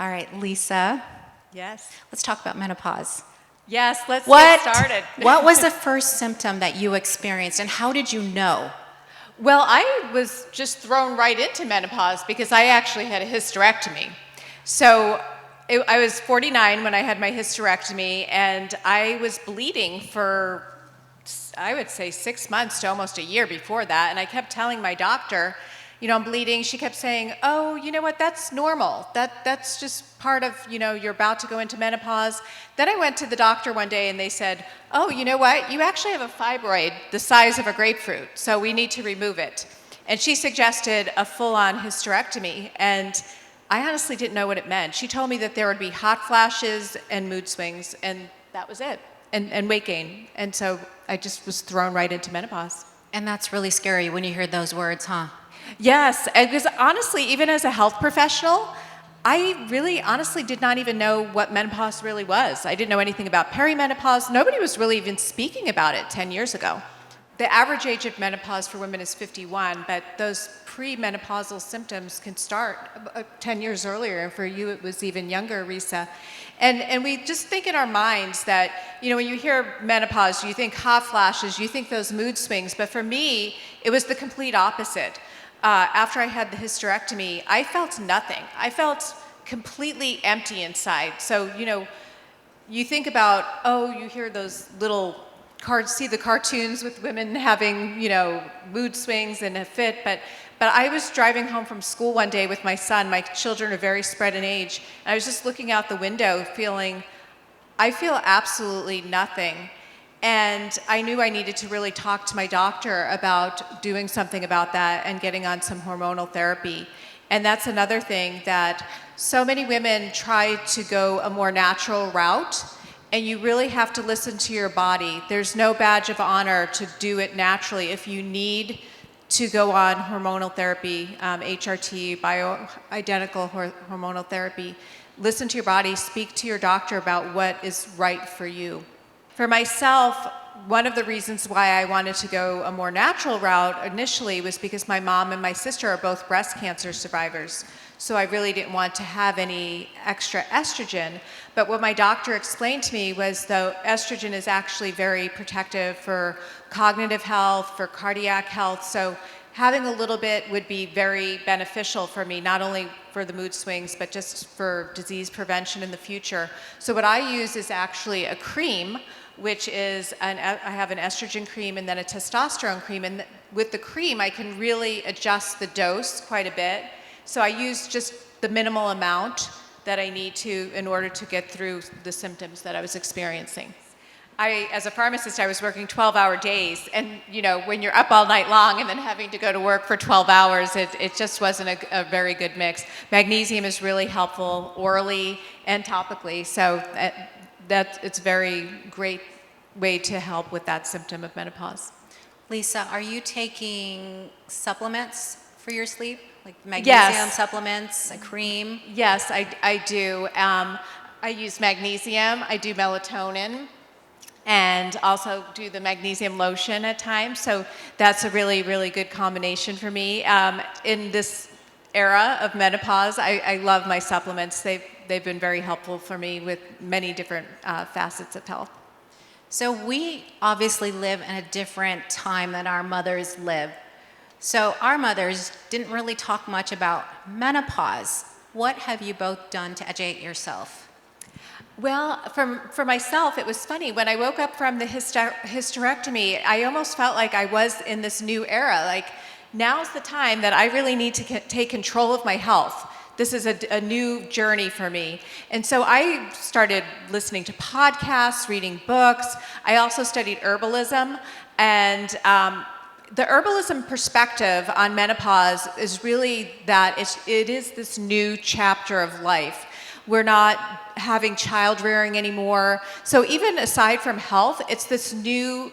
All right, Lisa, Yes. let's talk about menopause. Yes, let's get started. What was the first symptom that you experienced, and how did you know? Well, I was just thrown right into menopause because I actually had a hysterectomy. So I was 49 when I had my hysterectomy, and I was bleeding for, I would say, 6 months to almost a year before that. And I kept telling my doctor, I'm bleeding. She kept saying, oh, you know what, that's normal. That's just part of, you're about to go into menopause. Then I went to the doctor one day and they said, oh, you know what, you actually have a fibroid the size of a grapefruit, so we need to remove it. And she suggested a full-on hysterectomy, and I honestly didn't know what it meant. She told me that there would be hot flashes and mood swings, and that was it, and weight gain. And so I just was thrown right into menopause. And that's really scary when you hear those words, huh? Yes, because honestly, even as a health professional, I really honestly did not even know what menopause really was. I didn't know anything about perimenopause. Nobody was really even speaking about it 10 years ago. The average age of menopause for women is 51, but those premenopausal symptoms can start 10 years earlier, and for you it was even younger, Risa. And we just think in our minds that, when you hear menopause, you think hot flashes, you think those mood swings, but for me, it was the complete opposite. After I had the hysterectomy, I felt nothing. I felt completely empty inside. So, you think about, you hear those little see the cartoons with women having, mood swings and a fit, but I was driving home from school one day with my son. My children are very spread in age, and I was just looking out the window I feel absolutely nothing. And I knew I needed to really talk to my doctor about doing something about that and getting on some hormonal therapy. And that's another thing, that so many women try to go a more natural route, and you really have to listen to your body. There's no badge of honor to do it naturally. If you need to go on hormonal therapy, HRT, bioidentical hormonal therapy, listen to your body, speak to your doctor about what is right for you. For myself, one of the reasons why I wanted to go a more natural route initially was because my mom and my sister are both breast cancer survivors. So I really didn't want to have any extra estrogen. But what my doctor explained to me was, though, estrogen is actually very protective for cognitive health, for cardiac health. So having a little bit would be very beneficial for me, not only for the mood swings, but just for disease prevention in the future. So what I use is actually a cream, which is, I have an estrogen cream and then a testosterone cream. And with the cream, I can really adjust the dose quite a bit. So I use just the minimal amount that I need to in order to get through the symptoms that I was experiencing. As a pharmacist, I was working 12-hour days, and when you're up all night long and then having to go to work for 12 hours, it just wasn't a very good mix. Magnesium is really helpful orally and topically, so it's a very great way to help with that symptom of menopause. Lisa, are you taking supplements for your sleep? Like magnesium supplements, a cream? Yes, I do. I use magnesium, I do melatonin, and also do the magnesium lotion at times. So that's a really, really good combination for me. In this era of menopause, I love my supplements. They've been very helpful for me with many different facets of health. So we obviously live in a different time than our mothers lived. So our mothers didn't really talk much about menopause. What have you both done to educate yourself? Well, for myself, it was funny. When I woke up from the hysterectomy, I almost felt like I was in this new era. Like, now's the time that I really need to take control of my health. This is a new journey for me. And so I started listening to podcasts, reading books. I also studied herbalism, and the herbalism perspective on menopause is really that it is this new chapter of life. We're not having child rearing anymore. So even aside from health, it's this new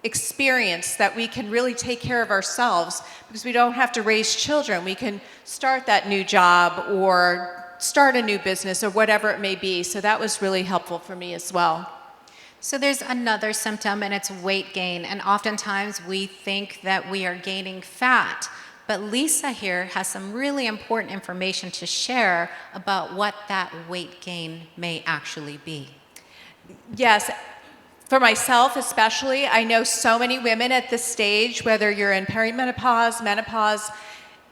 experience that we can really take care of ourselves because we don't have to raise children. We can start that new job or start a new business or whatever it may be. So that was really helpful for me as well. So there's another symptom, and it's weight gain. And oftentimes we think that we are gaining fat. but Lisa here has some really important information to share about what that weight gain may actually be. Yes, for myself especially, I know so many women at this stage, whether you're in perimenopause, menopause,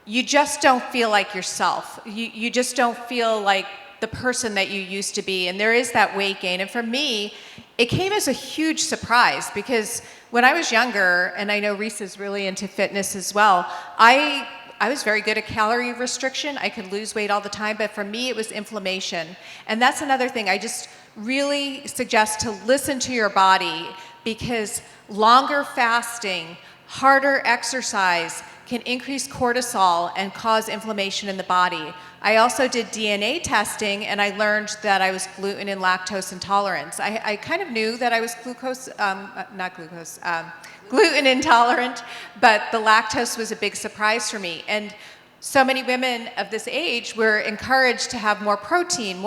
you just don't feel like yourself. You just don't feel like the person that you used to be, and there is that weight gain. And for me, it came as a huge surprise because when I was younger, and I know Risa's really into fitness as well, I was very good at calorie restriction. I could lose weight all the time, but for me, it was inflammation. And that's another thing. I just really suggest to listen to your body because longer fasting, harder exercise can increase cortisol and cause inflammation in the body. I also did DNA testing and I learned that I was gluten and lactose intolerant. I kind of knew that I was gluten intolerant, but the lactose was a big surprise for me. And so many women of this age were encouraged to have more protein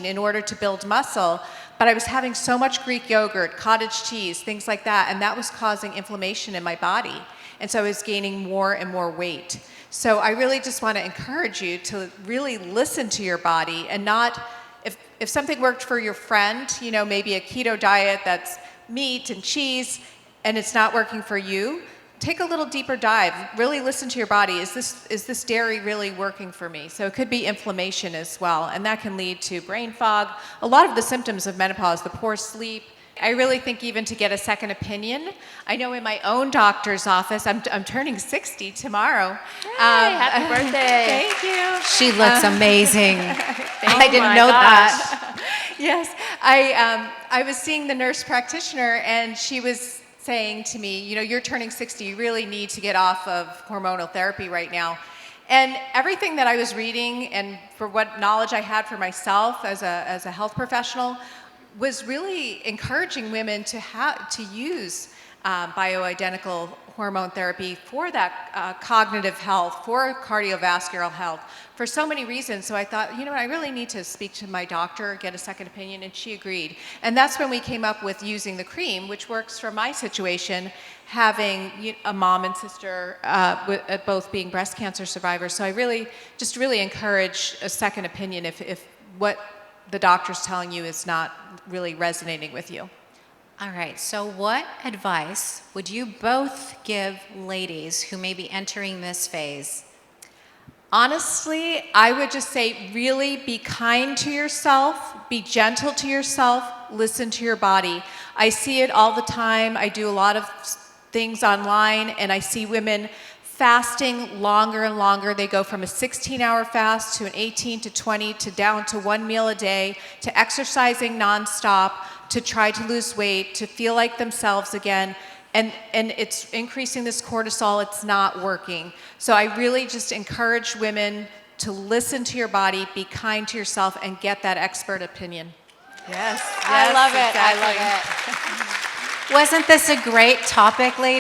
in order to build muscle. But I was having so much Greek yogurt, cottage cheese, things like that, and that was causing inflammation in my body. And so I was gaining more and more weight. So I really just want to encourage you to really listen to your body and not, if something worked for your friend, you know, maybe a keto diet that's meat and cheese, and it's not working for you, take a little deeper dive. Really listen to your body. Is this dairy really working for me? So it could be inflammation as well, and that can lead to brain fog. A lot of the symptoms of menopause, the poor sleep. I really think even to get a second opinion. I know in my own doctor's office, I'm turning 60 tomorrow. Happy birthday. Thank you. She looks amazing. I didn't my know gosh. that. Yes, I was seeing the nurse practitioner, and she was saying to me, you know, you're turning 60, you really need to get off of hormonal therapy right now. And everything that I was reading and for what knowledge I had for myself as a health professional was really encouraging women to use bioidentical hormone therapy for that cognitive health, for cardiovascular health, for so many reasons. So I thought, you know what, I really need to speak to my doctor, get a second opinion, and she agreed. And that's when we came up with using the cream, which works for my situation, having a mom and sister both being breast cancer survivors. So I really encourage a second opinion if what the doctor's telling you is not really resonating with you. All right, so what advice would you both give ladies who may be entering this phase? Honestly, I would just say really be kind to yourself, be gentle to yourself, listen to your body. I see it all the time. I do a lot of things online, and I see women fasting longer and longer. They go from a 16-hour fast to an 18 to 20 to down to 1 meal a day, to exercising nonstop, to try to lose weight, to feel like themselves again. And it's increasing this cortisol. It's not working. So I really just encourage women to listen to your body, be kind to yourself, and get that expert opinion. I love it. Exactly. I love it. Wasn't this a great topic, ladies?